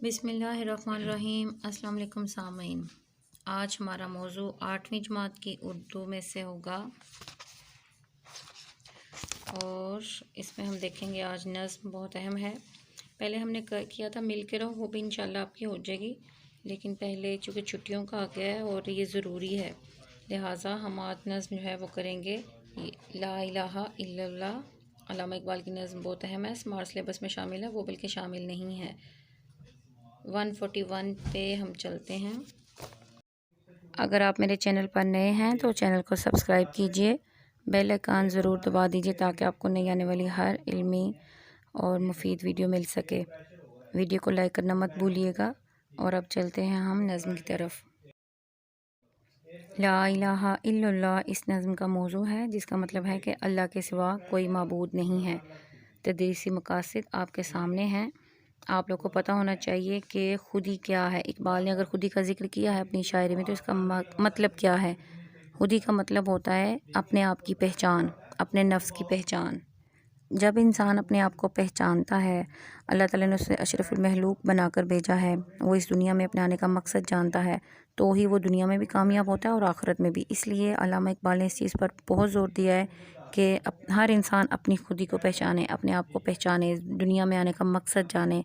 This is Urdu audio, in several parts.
بسم اللہ الرحمن الرحیم۔ السلام علیکم سامعین، آج ہمارا موضوع 8ویں جماعت کی اردو میں سے ہوگا اور اس میں ہم دیکھیں گے آج نظم بہت اہم ہے۔ پہلے ہم نے کیا تھا مل کے رہو، وہ بھی انشاءاللہ آپ کی ہو جائے گی، لیکن پہلے چونکہ چھٹیوں کا آ گیا ہے اور یہ ضروری ہے، لہٰذا ہم آج نظم جو ہے وہ کریں گے لا الہ الا اللہ۔ علامہ اقبال کی نظم بہت اہم ہے، اسمارٹ سلیبس میں شامل ہے، وہ بلکہ شامل نہیں ہے۔ 141 پہ ہم چلتے ہیں۔ اگر آپ میرے چینل پر نئے ہیں تو چینل کو سبسکرائب کیجئے، بیل آئیکن ضرور دبا دیجئے تاکہ آپ کو نئی آنے والی ہر علمی اور مفید ویڈیو مل سکے۔ ویڈیو کو لائک کرنا مت بھولیے گا، اور اب چلتے ہیں ہم نظم کی طرف۔ لا الہ الا اللہ اس نظم کا موضوع ہے، جس کا مطلب ہے کہ اللہ کے سوا کوئی معبود نہیں ہے۔ تدریسی مقاصد آپ کے سامنے ہیں۔ آپ لوگ کو پتہ ہونا چاہیے کہ خودی کیا ہے۔ اقبال نے اگر خودی کا ذکر کیا ہے اپنی شاعری میں تو اس کا مطلب کیا ہے؟ خودی کا مطلب ہوتا ہے اپنے آپ کی پہچان، اپنے نفس کی پہچان۔ جب انسان اپنے آپ کو پہچانتا ہے، اللہ تعالیٰ نے اسے اشرف المخلوق بنا کر بھیجا ہے، وہ اس دنیا میں اپنے آنے کا مقصد جانتا ہے، تو ہی وہ دنیا میں بھی کامیاب ہوتا ہے اور آخرت میں بھی۔ اس لیے علامہ اقبال نے اس چیز پر بہت زور دیا ہے کہ ہر انسان اپنی خودی کو پہچانے، اپنے آپ کو پہچانے، دنیا میں آنے کا مقصد جانے۔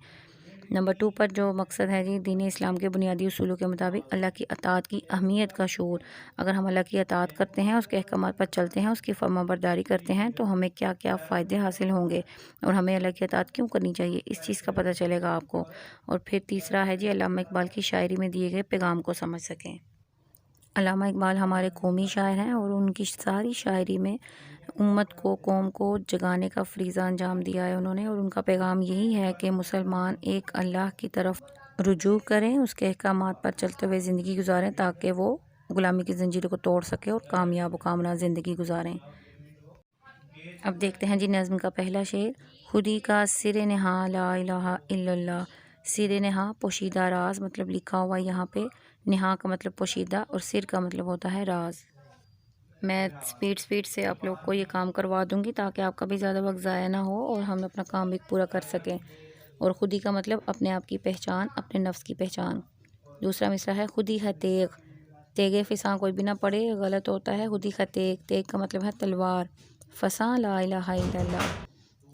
نمبر 2 پر جو مقصد ہے دین اسلام کے بنیادی اصولوں کے مطابق اللہ کی اطاعت کی اہمیت کا شعور۔ اگر ہم اللہ کی اطاعت کرتے ہیں، اس کے احکامات پر چلتے ہیں، اس کی فرمانبرداری کرتے ہیں تو ہمیں کیا کیا فائدے حاصل ہوں گے، اور ہمیں اللہ کی اطاعت کیوں کرنی چاہیے، اس چیز کا پتہ چلے گا آپ کو۔ اور پھر تیسرا ہے علامہ اقبال کی شاعری میں دیے گئے پیغام کو سمجھ سکیں۔ علامہ اقبال ہمارے قومی شاعر ہیں اور ان کی ساری شاعری میں امت کو، قوم کو جگانے کا فریضہ انجام دیا ہے انہوں نے، اور ان کا پیغام یہی ہے کہ مسلمان ایک اللہ کی طرف رجوع کریں، اس کے احکامات پر چلتے ہوئے زندگی گزاریں تاکہ وہ غلامی کی زنجیروں کو توڑ سکے اور کامیاب و کامران زندگی گزاریں۔ اب دیکھتے ہیں نظم کا پہلا شعر۔ خودی کا سر نہاں لا الہ الا اللہ۔ سر نہاں پوشیدہ راز، مطلب لکھا ہوا یہاں پہ، نہاں کا مطلب پوشیدہ اور سر کا مطلب ہوتا ہے راز۔ میں سپیڈ سے آپ لوگ کو یہ کام کروا دوں گی تاکہ آپ کا بھی زیادہ وقت ضائع نہ ہو اور ہم اپنا کام بھی پورا کر سکیں۔ اور خودی کا مطلب اپنے آپ کی پہچان، اپنے نفس کی پہچان۔ دوسرا مصرع ہے خودی ہے تیغ۔ تیغ فساں کوئی بھی نہ پڑے، غلط ہوتا ہے۔ خودی کا تیغ، تیغ کا مطلب ہے تلوار۔ فساں لا الہ الا اللہ۔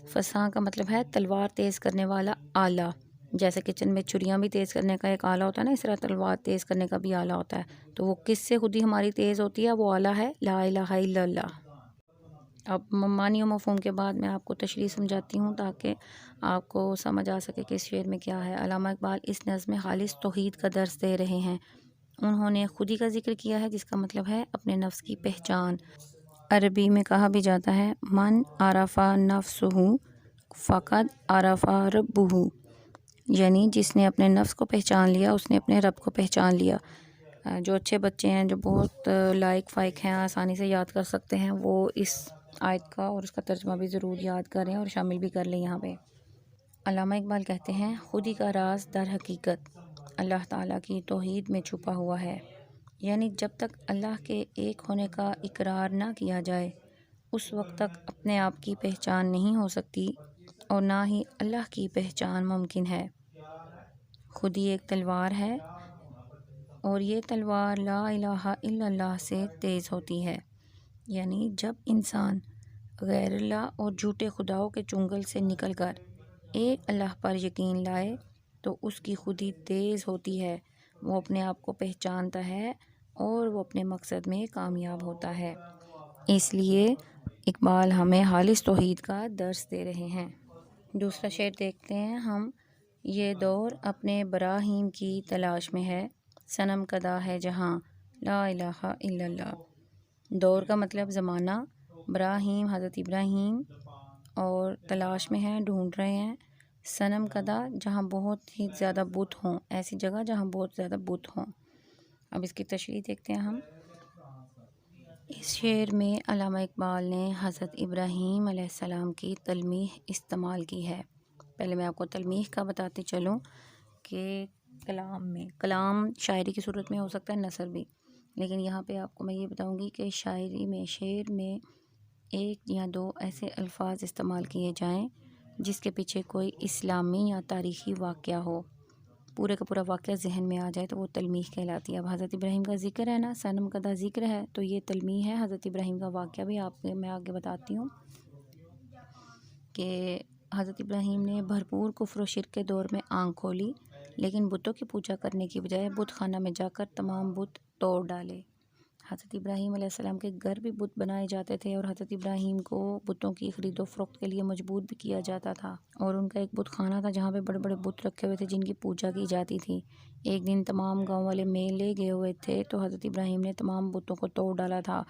فساں کا مطلب ہے تلوار تیز کرنے والا آلہ، جیسے کچن میں چھریاں بھی تیز کرنے کا ایک آلہ ہوتا ہے نا، اس طرح تلوار تیز کرنے کا بھی آلہ ہوتا ہے۔ تو وہ کس سے خودی ہماری تیز ہوتی ہے؟ وہ آلہ ہے لا الہ الا اللہ۔ اب معنی و مفہوم کے بعد میں آپ کو تشریح سمجھاتی ہوں تاکہ آپ کو سمجھ آ سکے کہ اس شعر میں کیا ہے۔ علامہ اقبال اس نظم میں خالص توحید کا درس دے رہے ہیں۔ انہوں نے خودی کا ذکر کیا ہے، جس کا مطلب ہے اپنے نفس کی پہچان۔ عربی میں کہا بھی جاتا ہے من عرف نفسہ فقد عرف ربہ، یعنی جس نے اپنے نفس کو پہچان لیا اس نے اپنے رب کو پہچان لیا۔ جو اچھے بچے ہیں، جو بہت لائق فائق ہیں، آسانی سے یاد کر سکتے ہیں، وہ اس آیت کا اور اس کا ترجمہ بھی ضرور یاد کریں اور شامل بھی کر لیں یہاں پہ۔ علامہ اقبال کہتے ہیں خودی کا راز در حقیقت اللہ تعالیٰ کی توحید میں چھپا ہوا ہے، یعنی جب تک اللہ کے ایک ہونے کا اقرار نہ کیا جائے اس وقت تک اپنے آپ کی پہچان نہیں ہو سکتی اور نہ ہی اللہ کی پہچان ممکن ہے۔ خودی ایک تلوار ہے اور یہ تلوار لا الہ الا اللہ سے تیز ہوتی ہے، یعنی جب انسان غیر اللہ اور جھوٹے خداؤں کے چنگل سے نکل کر ایک اللہ پر یقین لائے تو اس کی خودی تیز ہوتی ہے، وہ اپنے آپ کو پہچانتا ہے اور وہ اپنے مقصد میں کامیاب ہوتا ہے۔ اس لیے اقبال ہمیں خالص توحید کا درس دے رہے ہیں۔ دوسرا شعر دیکھتے ہیں ہم۔ یہ دور اپنے براہیم کی تلاش میں ہے، صنم کدہ ہے جہاں لا الہ الا اللہ۔ دور کا مطلب زمانہ، براہیم حضرت ابراہیم، اور تلاش میں ہیں، ڈھونڈ رہے ہیں۔ صنم کدہ جہاں بہت ہی زیادہ بت ہوں، ایسی جگہ جہاں بہت زیادہ بت ہوں۔ اب اس کی تشریح دیکھتے ہیں ہم۔ اس شعر میں علامہ اقبال نے حضرت ابراہیم علیہ السلام کی تلمیح استعمال کی ہے۔ پہلے میں آپ کو تلمیح کا بتاتے چلوں کہ کلام شاعری کی صورت میں ہو سکتا ہے، نثر بھی، لیکن یہاں پہ آپ کو میں یہ بتاؤں گی کہ شاعری میں، شعر میں 1 یا 2 ایسے الفاظ استعمال کیے جائیں جس کے پیچھے کوئی اسلامی یا تاریخی واقعہ ہو، پورے کا پورا واقعہ ذہن میں آ جائے تو وہ تلمیح کہلاتی ہے۔ اب حضرت ابراہیم کا ذکر ہے نا، صنم کدہ ذکر ہے، تو یہ تلمیح ہے۔ حضرت ابراہیم کا واقعہ بھی میں آگے بتاتی ہوں کہ حضرت ابراہیم نے بھرپور کفر و شرک کے دور میں آنکھ کھولی، لیکن بتوں کی پوجا کرنے کی بجائے بت خانہ میں جا کر تمام بت توڑ ڈالے۔ حضرت ابراہیم علیہ السلام کے گھر بھی بت بنائے جاتے تھے اور حضرت ابراہیم کو بتوں کی خرید و فروخت کے لیے مجبور بھی کیا جاتا تھا، اور ان کا ایک بت خانہ تھا جہاں پہ بڑے بڑے بت رکھے ہوئے تھے جن کی پوجا کی جاتی تھی۔ ایک دن تمام گاؤں والے میلے گئے ہوئے تھے تو حضرت ابراہیم نے تمام بتوں کو توڑ ڈالا تھا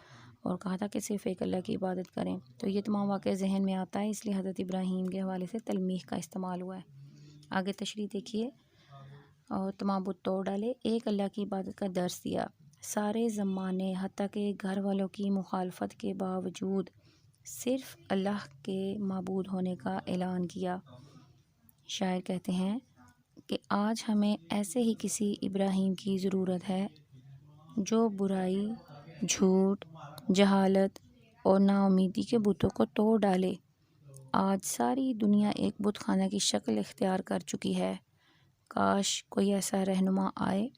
اور کہا تھا کہ صرف ایک اللہ کی عبادت کریں۔ تو یہ تمام واقعہ ذہن میں آتا ہے، اس لیے حضرت ابراہیم کے حوالے سے تلمیح کا استعمال ہوا ہے۔ آگے تشریح دیکھیے، اور تمام بت توڑ ڈالے، ایک اللہ کی عبادت کا درس دیا، سارے زمانے حتیٰ کہ گھر والوں کی مخالفت کے باوجود صرف اللہ کے معبود ہونے کا اعلان کیا۔ شاعر کہتے ہیں کہ آج ہمیں ایسے ہی کسی ابراہیم کی ضرورت ہے جو برائی، جھوٹ، جہالت اور نا امیدی کے بتوں کو توڑ ڈالے۔ آج ساری دنیا ایک بت خانہ کی شکل اختیار کر چکی ہے۔ کاش کوئی ایسا رہنما آئے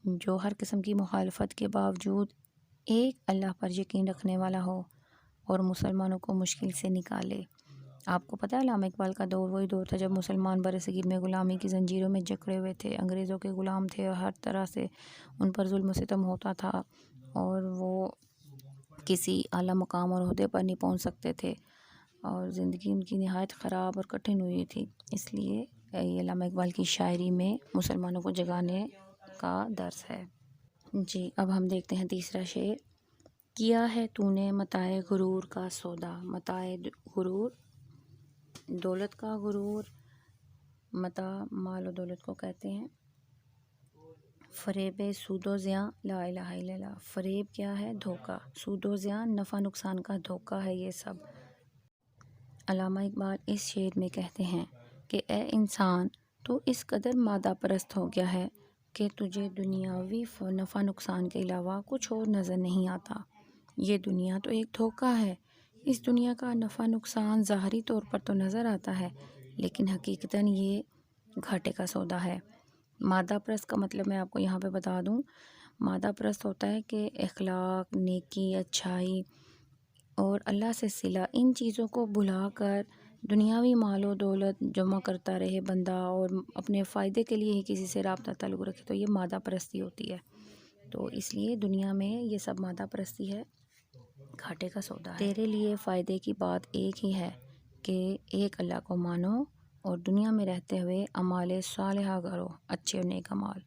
جو ہر قسم کی مخالفت کے باوجود ایک اللہ پر یقین رکھنے والا ہو اور مسلمانوں کو مشکل سے نکالے۔ آپ کو پتہ ہے علامہ اقبال کا دور وہی دور تھا جب مسلمان برصغیر میں غلامی کی زنجیروں میں جکڑے ہوئے تھے، انگریزوں کے غلام تھے اور ہر طرح سے ان پر ظلم و ستم ہوتا تھا اور وہ کسی اعلیٰ مقام اور عہدے پر نہیں پہنچ سکتے تھے اور زندگی ان کی نہایت خراب اور کٹھن ہوئی تھی۔ اس لیے یہ علامہ اقبال کی شاعری میں مسلمانوں کو جگانے کا درس ہے۔ جی اب ہم دیکھتے ہیں تیسرا شعر۔ کیا ہے تو نے متاع غرور کا سودا، متاع غرور دولت کا غرور، متاع مال و دولت کو کہتے ہیں۔ فریب سود و زیاں، لا الہ الا اللہ، فریب کیا ہے؟ دھوکہ، سود و زیاں نفع نقصان کا دھوکہ ہے یہ سب۔ علامہ اقبال اس شعر میں کہتے ہیں کہ اے انسان، تو اس قدر مادہ پرست ہو گیا ہے کہ تجھے دنیاوی نفع نقصان کے علاوہ کچھ اور نظر نہیں آتا۔ یہ دنیا تو ایک دھوکہ ہے۔ اس دنیا کا نفع نقصان ظاہری طور پر تو نظر آتا ہے لیکن حقیقتاً یہ گھاٹے کا سودا ہے۔ مادہ پرست کا مطلب میں آپ کو یہاں پہ بتا دوں، مادہ پرست ہوتا ہے کہ اخلاق، نیکی، اچھائی اور اللہ سے صلہ، ان چیزوں کو بھلا کر دنیاوی مال و دولت جمع کرتا رہے بندہ اور اپنے فائدے کے لیے ہی کسی سے رابطہ تعلق رکھے، تو یہ مادہ پرستی ہوتی ہے۔ تو اس لیے دنیا میں یہ سب مادہ پرستی ہے، گھاٹے کا سودا ہے۔ تیرے لیے فائدے کی بات ایک ہی ہے کہ ایک اللہ کو مانو اور دنیا میں رہتے ہوئے اعمال صالحہ کرو، اچھے اور نیک اعمال۔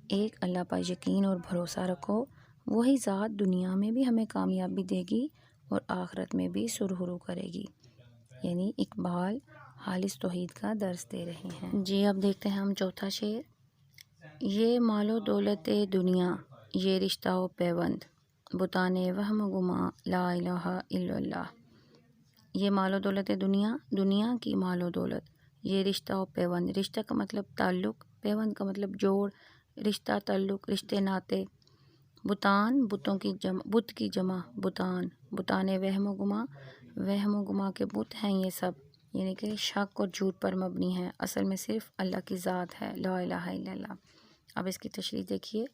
ایک اللہ پر یقین اور بھروسہ رکھو، وہی ذات دنیا میں بھی ہمیں کامیابی دے گی اور آخرت میں بھی سرخرو کرے گی۔ یعنی اقبال خالص توحید کا درس دے رہے ہیں۔ جی اب دیکھتے ہیں ہم چوتھا شعر۔ یہ مال و دولت دنیا، یہ رشتہ و پیوند، بتان وہم و گماں، لا الہ الا اللہ۔ یہ مال و دولت دنیا، دنیا کی مال و دولت، یہ رشتہ و پیوند، رشتہ کا مطلب تعلق، پیوند کا مطلب جوڑ، رشتہ تعلق، رشتے ناتے۔ بتان بتوں کی جمع، بت کی جمع بتان، بتان وہم و گماں، وہم و گماں کے بت ہیں یہ سب، یعنی کہ شک اور جھوٹ پر مبنی ہے، اصل میں صرف اللہ کی ذات ہے، لا الہ الا اللہ۔ اب اس کی تشریح دیکھیے۔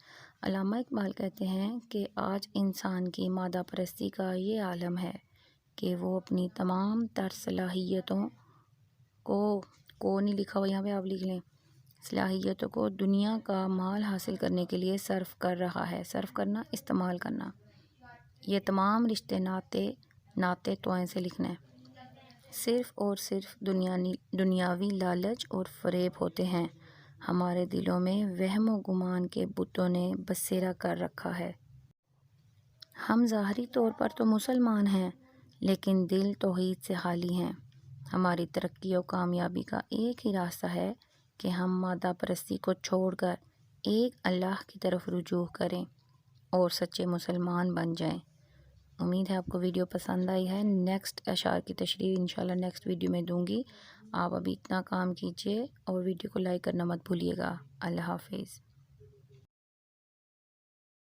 علامہ اقبال کہتے ہیں کہ آج انسان کی مادہ پرستی کا یہ عالم ہے کہ وہ اپنی تمام تر صلاحیتوں کو نہیں لکھا ہوا یہاں پہ، آپ لکھ لیں، صلاحیتوں کو دنیا کا مال حاصل کرنے کے لیے صرف کر رہا ہے۔ صرف کرنا، استعمال کرنا۔ یہ تمام رشتے ناتے توئیں سے لکھنا ہے، صرف اور صرف دنیاوی لالچ اور فریب ہوتے ہیں۔ ہمارے دلوں میں وہم و گمان کے بتوں نے بسیرا کر رکھا ہے۔ ہم ظاہری طور پر تو مسلمان ہیں لیکن دل توحید سے خالی ہیں۔ ہماری ترقی و کامیابی کا ایک ہی راستہ ہے کہ ہم مادہ پرستی کو چھوڑ کر ایک اللہ کی طرف رجوع کریں اور سچے مسلمان بن جائیں۔ امید ہے آپ کو ویڈیو پسند آئی ہے۔ نیکسٹ اشعار کی تشریح انشاءاللہ نیکسٹ ویڈیو میں دوں گی۔ آپ ابھی اتنا کام کیجئے اور ویڈیو کو لائک کرنا مت بھولیے گا۔ اللہ حافظ۔